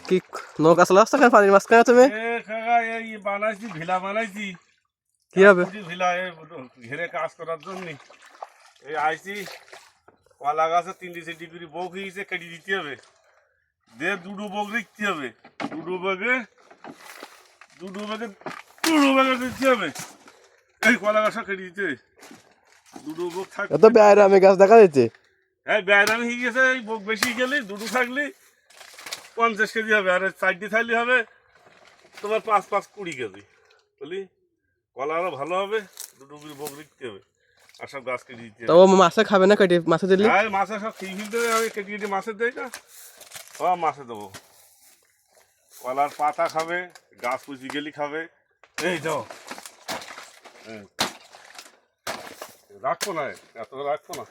কি নৌকা চালাচ্ছ কেন পানির মাঝখানে তুমি? বানাইছি ভিলা বানাইছি। কি হবে? ভিলা ঘেরে কাজ করার জন্য এই আইসি কলা গাছে 3 ডিগ্রি বউ খেয়েছে, কেটে দিতে হবে। দুটো বগ দিতে হবে, দুটো বগে দিতে হবে। এই কলা গাছ কেটে দিতে হবে, দুটো বগ থাকবে। এত ব্যায়ামে গাছ দেখা যাচ্ছে। হ্যাঁ ব্যায়াম হয়ে গেছে। এই বগ বেশি গেলে দুটো থাকলে 50 কেজি হবে, আর 4টি থাকলে হবে তোমার 5-20 কেজি। বলি কলা আরো ভালো হবে, দুটো বগ দিতে হবে আর সব গাছ কেটে দিতে হবে। তো মাছে খাবে না কেটে? মাছে দিলে হ্যাঁ মাছে সব খেয়ে ফেলতে হবে, কেটে কেটে মাছের দেয় না, সব মাছে দেবো। কলার পাতা খাবে, গাছ কুচি গেলি খাবে। এই যাও রাখবো না, এত রাখবো না।